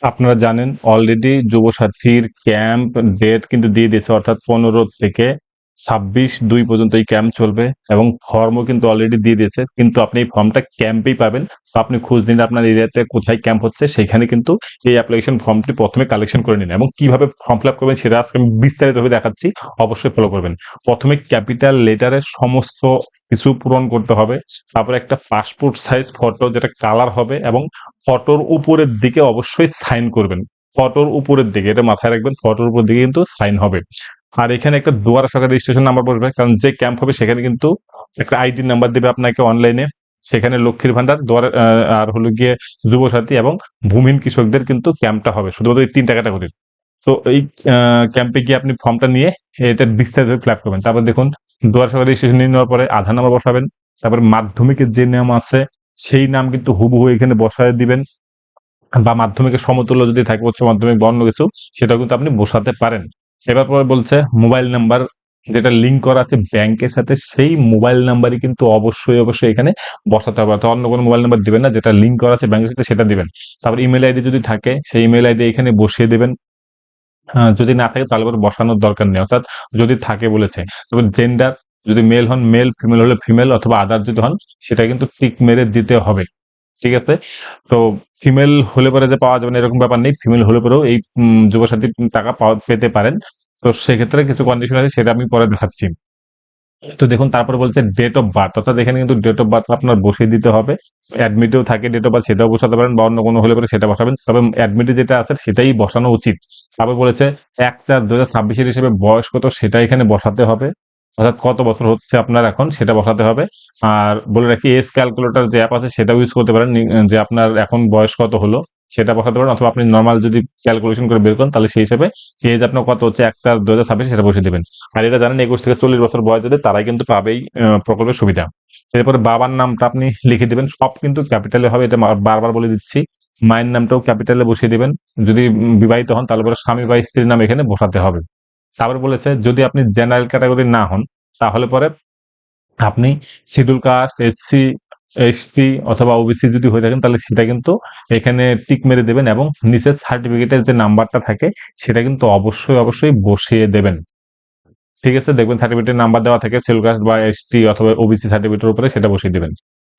আপনারা জানেন already যুবসাথীর camp date কিন্তু দিয়ে দিয়েছে, অর্থাৎ 15 থেকে 26/2 পর্যন্ত এই ক্যাম্প চলবে এবং ফর্মও কিন্তু অলরেডি দিয়ে দিয়েছে। কিন্তু আপনি এই ফর্মটা ক্যাম্পেই পাবেন। তো আপনি খোঁজ নিন আপনার এরিয়াতে কোথায় ক্যাম্প হচ্ছে, সেখানে কিন্তু এই অ্যাপ্লিকেশন ফর্মটি প্রথমে কালেকশন করে নিন এবং কিভাবে ফর্ম ফিল আপ করবেন সেটা আজকে আমি বিস্তারিতভাবে দেখাচ্ছি। অবশ্যই ফলো করবেন। প্রথমে ক্যাপিটাল লেটারে সমস্ত কিছু পূরণ করতে হবে। তারপরে একটা পাসপোর্ট সাইজ ফটো যেটা কালার হবে এবং ফটোর উপরের দিকে অবশ্যই সাইন করবেন। ফটোর উপরের দিকে, এটা মাথায় রাখবেন, ফটোর উপর দিকে কিন্তু সাইন হবে। আর এখানে একটা দুয়ারা সরকার রেজিস্ট্রেশন নাম্বার বসবে, কারণ যে ক্যাম্প হবে সেখানে কিন্তু একটা আইডি নাম্বার দেবে আপনাকে অনলাইনে। সেখানে লক্ষ্মীর ভান্ডার, দুয়ার আর হলো গিয়ে যুবসাথী এবং ভূমিহীন কৃষকদের কিন্তু ক্যাম্পটা হবে শুধুমাত্র এই 3টা ক্যাটাগরির। তো এই ক্যাম্পে গিয়ে আপনি ফর্মটা নিয়ে এটা বিস্তারিত ফিল আপ করবেন। তারপর দেখুন, দুয়ার সরকার রেজিস্ট্রেশন নিয়ে নেওয়ার পরে আধার নাম্বার বসাবেন। তারপর মাধ্যমিকের যে নাম আছে সেই নাম কিন্তু হুবহু এখানে বসায় দিবেন, বা মাধ্যমিকের সমতুল্য যদি থাকে উচ্চ মাধ্যমিক বা অন্য কিছু, সেটাও কিন্তু আপনি বসাতে পারেন। এবার পরে বলছে মোবাইল নাম্বার যেটা লিঙ্ক করা আছে ব্যাংকের সাথে, সেই মোবাইল নাম্বারই কিন্তু অবশ্যই এখানে বসাতে হবে। অর্থাৎ অন্য কোনো মোবাইল নাম্বার দিবেন না, যেটা লিঙ্ক করা আছে ব্যাংকের সাথে সেটা দিবেন। তারপর ইমেল আইডি যদি থাকে সেই ইমেল আইডি এখানে বসিয়ে দেবেন। যদি না থাকে তাহলে বসানোর দরকার নেই, অর্থাৎ যদি থাকে বলেছে। তবে জেন্ডার, যদি মেল হন মেল, ফিমেল হলে ফিমেল, অথবা আদার যদি হন সেটা কিন্তু টিক মেরে দিতে হবে। ঠিক আছে? তো ফিমেল হলে পরে যে পাওয়া যাবে না এরকম ব্যাপার নেই। ফিমেল হলে পরেও এই যুবসাথীর টাকা পেতে পারেন। তো সেক্ষেত্রে কিছু কন্ডিশন আছে, সেটা আমি পরে দেখাচ্ছি। তো দেখুন, তারপরে বলছে ডেট অফ বার্থ, অর্থাৎ এখানে কিন্তু ডেট অফ বার্থ আপনার বসিয়ে দিতে হবে। অ্যাডমিটেও থাকে ডেট অফ বার্থ, সেটাও বসাতে পারেন, বা অন্য কোনো হলে পরে সেটা বসাবেন। তবে অ্যাডমিটে যেটা আছে সেটাই বসানো উচিত। তারপর বলেছে 1/4/2026 হিসেবে বয়স কত সেটা এখানে বসাতে হবে। অর্থাৎ কত বছর হচ্ছে আপনার এখন সেটা বসাতে হবে। আর বলে রাখি, এজ ক্যালকুলেটর যে অ্যাপ আছে সেটাও ইউজ করতে পারেন, যে আপনার এখন বয়স কত হলো সেটা বসাতে পারেন, অথবা আপনি নর্মাল যদি ক্যালকুলেশন করে বের করেন তাহলে সেই হিসেবে এজ আপনার কত হচ্ছে 1/4/2026 সেটা বসিয়ে দেবেন। আর এটা জানেন 21 থেকে 40 বছর বয়স যাদের তারাই কিন্তু পাবেই প্রকল্পের সুবিধা। এরপরে বাবার নামটা আপনি লিখে দিবেন, সব কিন্তু ক্যাপিটালে হবে, এটা বারবার বলে দিচ্ছি। মায়ের নামটাও ক্যাপিটালে বসিয়ে দিবেন। যদি বিবাহিত হন তাহলে পরে স্বামী বা স্ত্রীর নাম এখানে বসাতে হবে। তারপর বলেছে যদি আপনি জেনারেল ক্যাটাগরি না হন তাহলে পরে আপনি শিডিউল কাস্ট, এসসি, এসটি অথবা ওবিসি যদি হয়ে থাকেন তাহলে সেটা কিন্তু এখানে টিক মেরে দেবেন এবং নিচের সার্টিফিকেটের যে নাম্বারটা থাকে সেটা কিন্তু অবশ্যই বসিয়ে দেবেন। ঠিক আছে? দেখবেন সার্টিফিকেটের নাম্বার দেওয়া থাকে শিডিউল কাস্ট বা এসটি অথবা ওবিসি সার্টিফিকেটের উপরে, সেটা বসিয়ে দিবেন।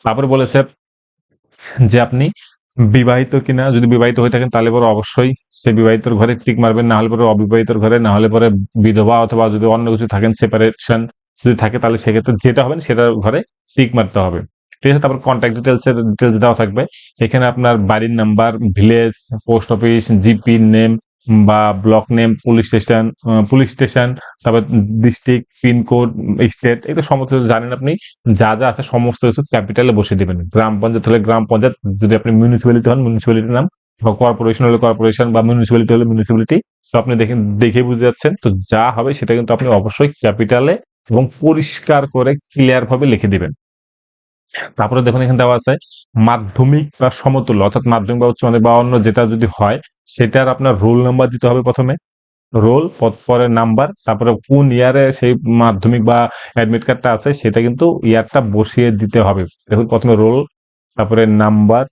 তারপরে বলেছে যে আপনি বিবাহিত কিনা, যদি বিবাহিত হয়ে থাকেন তাহলে পরে অবশ্যই সে বিবাহিতর ঘরে টিক মারবেন, না হলে পরে অবিবাহিতর ঘরে, না হলে পরে বিধবা অথবা যদি অন্য কিছু থাকেন সেপারেশন যদি থাকে তাহলে সেক্ষেত্রে যেটা হবেন সেটার ঘরে টিক মারতে হবে। ঠিক আছে? তারপর কন্ট্যাক্ট ডিটেলস দেওয়া থাকবে। এখানে আপনার বাড়ির number, village, post office, GP name বা ব্লক নেম, পুলিশ স্টেশন, তারপর ডিস্ট্রিক্ট, পিনকোড, স্টেট, এগুলো সমস্ত কিছু জানেন আপনি। যা আছে সমস্ত কিছু ক্যাপিটালে বসিয়ে দিবেন। গ্রাম পঞ্চায়েত হলে গ্রাম পঞ্চায়েত, যদি আপনি মিউনিসিপ্যালিটি হন মিউনিসিপ্যালিটির নাম, বা কর্পোরেশন হলে কর্পোরেশন, বা মিউনিসিপ্যালিটি হলে মিউনিসিপ্যালিটি। তো আপনি দেখে বুঝে যাচ্ছেন। তো যা হবে সেটা কিন্তু আপনি অবশ্যই ক্যাপিটালে এবং পরিষ্কার করে ক্লিয়ার ভাবে লিখে দিবেন। তারপরে দেখুন এখানে দেওয়া আছে মাধ্যমিক বা সমতুল্য, অর্থাৎ মাধ্যমিক বা উচ্চ মাধ্যমিক বা অন্য যেটা যদি হয় সেটার আপনার রোল নাম্বার দিতে হবে প্রথমে। রোল, পরে নাম্বার, তারপরে কোন ইয়ারে সেই মাধ্যমিক বা অ্যাডমিট কার্ডটা আছে সেটা কিন্তু ইয়ারটা বসিয়ে দিতে হবে। দেখুন প্রথমে রোল, তারপরে নাম্বার,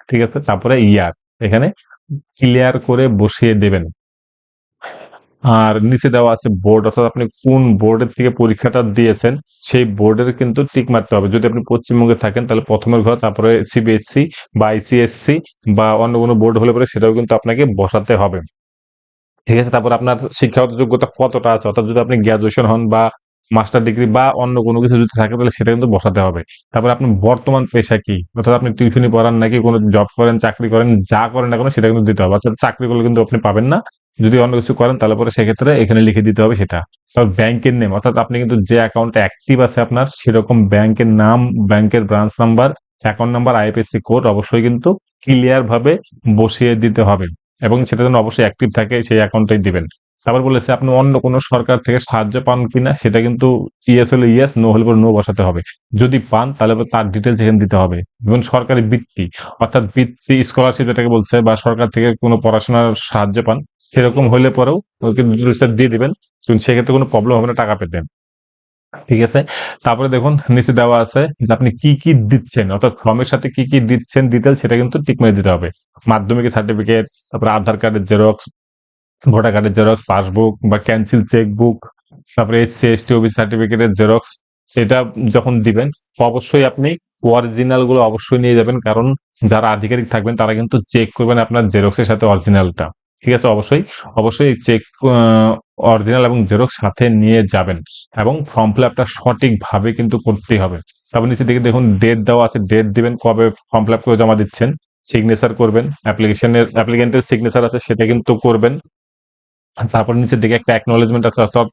ঠিক আছে, তারপরে ইয়ার এখানে ক্লিয়ার করে বসিয়ে দেবেন। আর নিচে দেওয়া আছে বোর্ড, অর্থাৎ আপনি কোন বোর্ডের থেকে পরীক্ষাটা দিয়েছেন সেই বোর্ডের কিন্তু টিক মারতে হবে। যদি আপনি পশ্চিমবঙ্গে থাকেন তাহলে প্রথমের ঘর, তারপরে সিবিএসসি বা আইসিএসসি বা অন্য কোনো বোর্ড হলে পরে সেটাও কিন্তু আপনাকে বসাতে হবে। ঠিক আছে? তারপর আপনার শিক্ষাগত যোগ্যতা কতটা আছে, অর্থাৎ যদি আপনি গ্র্যাজুয়েশন হন বা মাস্টার ডিগ্রি বা অন্য কোনো কিছু যদি থাকে তাহলে সেটা কিন্তু বসাতে হবে। তারপর আপনার বর্তমান পেশা কি, অর্থাৎ আপনি টিউশনি পড়ান নাকি কোনো জব করেন, চাকরি করেন, যা করেন না কেন সেটা কিন্তু দিতে হবে। অর্থাৎ চাকরি করলে কিন্তু আপনি পাবেন না। যদি অন্য কিছু করেন তাহলে পরে সেক্ষেত্রে এখানে লিখে দিতে হবে সেটা। তারপর ব্যাংকের নেম, অর্থাৎ আপনি কিন্তু যে অ্যাকাউন্টে অ্যাক্টিভ আছে আপনার সেরকম ব্যাংকের নাম, ব্যাংকের branch number, account number, IFSC code অবশ্যই কিন্তু ক্লিয়ার ভাবে বসিয়ে দিতে হবে এবং সেটা যেন অবশ্যই অ্যাক্টিভ থাকে সেই অ্যাকাউন্টটাই দিবেন। তারপর বলেছে আপনি অন্য কোনো সরকার থেকে সাহায্য পান কিনা, সেটা কিন্তু ইয়েস হলে ইয়েস, নো হলে নো বসাতে হবে। যদি পান তাহলে তার ডিটেলস এখানে দিতে হবে। এবং সরকারি বৃত্তি, অর্থাৎ বৃত্তি স্কলারশিপ যেটাকে বলছে, বা সরকার থেকে কোনো পড়াশোনার সাহায্য পান সেরকম হলে পরেও ওকে ডিটেলসটা দিয়ে দিবেন। সেক্ষেত্রে কোনো প্রবলেম হবে না টাকা পেতে। ঠিক আছে? তারপরে দেখুন নিচে দেওয়া আছে যে আপনি কি, কি দিচ্ছেন অর্থাৎ ফর্মের সাথে কি, কি দিচ্ছেন ডিটেইলস সেটা কিন্তু টিক মেরে দিতে হবে। মাধ্যমিকের সার্টিফিকেট, তারপরে আধার কার্ডের জেরক্স, ভোটার কার্ডের জেরক্স, পাসবুক বা ক্যান্সেল চেকবুক, তারপরে এসসি, এসটি, ওবিসি সার্টিফিকেটের জেরক্স এটা যখন দিবেন অবশ্যই আপনি অরিজিনাল গুলো অবশ্যই নিয়ে যাবেন। কারণ যারা আধিকারিক থাকবেন তারা কিন্তু চেক করবেন আপনার জেরক্সের সাথে অরিজিনালটা। ঠিক আছে? অবশ্যই চেক অরিজিনাল এবং জেরক্স সাথে নিয়ে যাবেন এবং ফর্ম ফিল আপটা সঠিকভাবে কিন্তু করতেই হবে। তারপর নিচের দিকে দেখুন ডেট দেওয়া আছে, ডেট দিবেন কবে ফর্ম ফিল আপ করে জমা দিচ্ছেন, সিগনেচার করবেন, অ্যাপ্লিকেন্টের সিগনেচার আছে সেটা কিন্তু করবেন। তারপর নিচের দিকে একটা অ্যাকনোলেজমেন্ট আছে, অর্থাৎ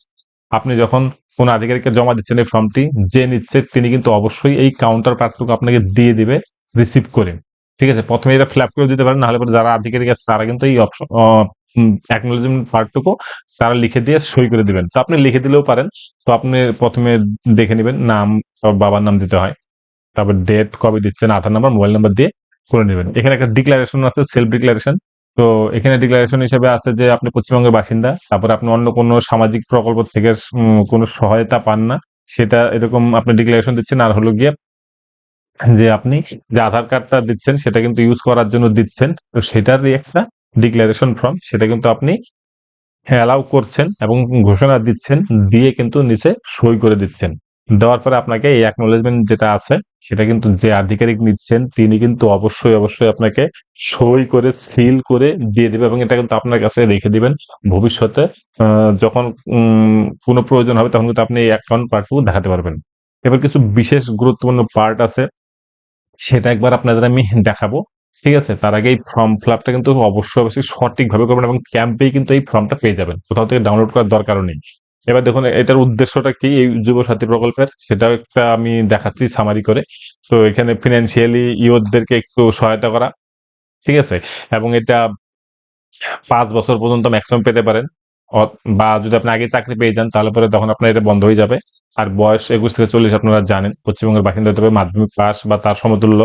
আপনি যখন কোন আধিকারিককে জমা দিচ্ছেন এই ফর্মটি, যে নিচ্ছে তিনি কিন্তু অবশ্যই এই কাউন্টার পার্টটুকু আপনাকে দিয়ে দিবে রিসিভ করে। ঠিক আছে? প্রথমে এটা ফিল আপ করে দিতে পারেন, নাহলে পরে যারা আধিকারিক আছে তারা কিন্তু এই অপশন অ্যাকনোলেজমেন্ট পার্টটুকু তারা লিখে দিয়ে সই করে দিবেন। তো আপনি লিখে দিলেও পারেন। তো আপনি প্রথমে দেখে নিবেন নাম, বাবার নাম দিতে হয়, তারপর ডেট কবে দিচ্ছেন, আধার নাম্বার, মোবাইল নাম্বার দিয়ে করে নেবেন। এখানে একটা ডিক্লারেশন আছে, সেলফ ডিক্লারেশন। তো এখানে ডিক্লারেশন হিসেবে আছে যে আপনি পশ্চিমবঙ্গের বাসিন্দা, তারপরে আপনি অন্য কোনো সামাজিক প্রকল্প থেকে কোনো সহায়তা পান না, সেটা এরকম আপনি ডিক্লারেশন দিচ্ছেন। আর হলো গিয়ে যে আপনি যে আধার কার্ডটা দিচ্ছেন সেটা কিন্তু ইউজ করার জন্য দিচ্ছেন, তো সেটারই একটা ডিক্লারেশন ফর্ম, সেটা কিন্তু আপনি অ্যালাউ করছেন এবং ঘোষণা দিচ্ছেন, দিয়ে কিন্তু নিচে সই করে দিচ্ছেন। দেওয়ার পরে আপনাকে এই অ্যাকনোলেজমেন্ট যেটা আছে সেটা কিন্তু যে আধিকারিক নিচ্ছেন তিনি কিন্তু অবশ্যই আপনাকে সই করে সিল করে দিয়ে দিবে এবং এটা কিন্তু আপনার কাছে রেখে দিবেন। ভবিষ্যতে যখন কোনো প্রয়োজন হবে তখন কিন্তু আপনি এই অ্যাকাউন্ট পাসবুক দেখাতে পারবেন। এবার কিছু বিশেষ গুরুত্বপূর্ণ পার্ট আছে, সেটা একবার আপনাদের আমি দেখাবো। ঠিক আছে? তার আগে এই ফর্ম ফিল আপটা কিন্তু অবশ্যই সঠিকভাবে করবেন এবং ক্যাম্পেই কিন্তু এই ফর্মটা পেয়ে যাবেন। কোথাও থেকে ডাউনলোড করার দরকারও নেই। এবার দেখুন এটার উদ্দেশ্যটা কি এই যুব সাথী প্রকল্পের, সেটাও একটা আমি দেখাচ্ছি সামারি করে। তো এখানে ফিন্যান্সিয়ালি ইয়ুথদেরকে একটু সহায়তা করা। ঠিক আছে? এবং এটা ৫ বছর পর্যন্ত মেক্সিমাম পেতে পারেন। অ বা যদি আপনি আগে চাকরি পেয়ে যান তাহলে পরে তখন আপনার এটা বন্ধ হয়ে যাবে। আর বয়স ২১ থেকে ৪০ আপনারা জানেন। পশ্চিমবঙ্গের বাসিন্দা হতে হবে, মাধ্যমিক পাস বা তার সমতুল্য।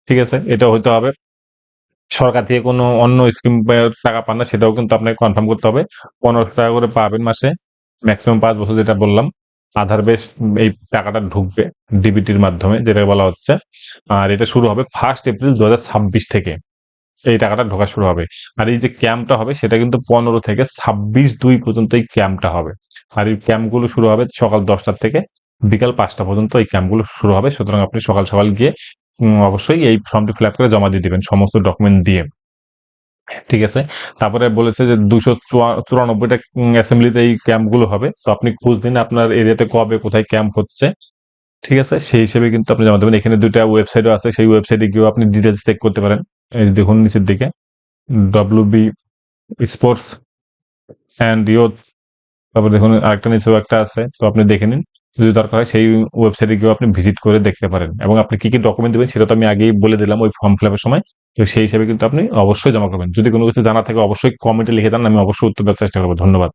ঠিক আছে? এটাও হইতে হবে। সরকার থেকে কোনো অন্য স্কিম টাকা পান না সেটাও কিন্তু আপনাকে কনফার্ম করতে হবে। ৳১৫০০ করে পাবেন মাসে। মেক্সিমাম ৫ বছর যেটা বললাম। আধার বেস এই টাকাটা ঢুকবে ডিবিটির মাধ্যমে যেটা বলা হচ্ছে। আর এটা শুরু হবে 1 এপ্রিল ২০২৬ থেকে। এই টাকাটা ঢোকা শুরু হবে। আর এই যে ক্যাম্পটা হবে সেটা কিন্তু ১৫ থেকে ২৬/২ পর্যন্ত এই ক্যাম্পটা হবে। আর এই ক্যাম্পগুলো শুরু হবে সকাল ১০টা থেকে বিকাল ৫টা পর্যন্ত এই ক্যাম্পগুলো শুরু হবে। সুতরাং আপনি সকাল গিয়ে অবশ্যই এই ফর্মটি ফিল আপ করে জমা দিয়ে দিবেন সমস্ত ডকুমেন্ট দিয়ে। ঠিক আছে? তারপরে বলেছে যে ২৯৪ টা অ্যাসেম্বলিতে এই ক্যাম্পগুলো হবে। তো আপনি খোঁজ নিন আপনার এরিয়াতে কবে কোথায় ক্যাম্প হচ্ছে। ঠিক আছে? সেই হিসেবে কিন্তু আপনি জমা দেবেন। এখানে ২ টা ওয়েবসাইটও আছে। সেই ওয়েবসাইটে গিয়েও আপনি ডিটেইলস চেক করতে পারেন। এই দেখুন নিচের দিকে WB স্পোর্টস অ্যান্ড ইয়ুথ, তারপর দেখুন আরেকটা নিচেও একটা আছে। তো আপনি দেখে নিন। যদি দরকার হয় সেই ওয়েবসাইটে গিয়েও আপনি ভিজিট করে দেখতে পারেন। এবং আপনি কি, কি ডকুমেন্ট দিবেন সেটা তো আমি আগেই বলে দিলাম ওই ফর্ম ফিল আপের সময়। তো সেই হিসেবে কিন্তু আপনি অবশ্যই জমা করবেন। যদি কোনো কিছু জানার থাকে অবশ্যই কমেন্টে লিখে দেন। আমি অবশ্যই উত্তর দেওয়ার চেষ্টা করব। ধন্যবাদ।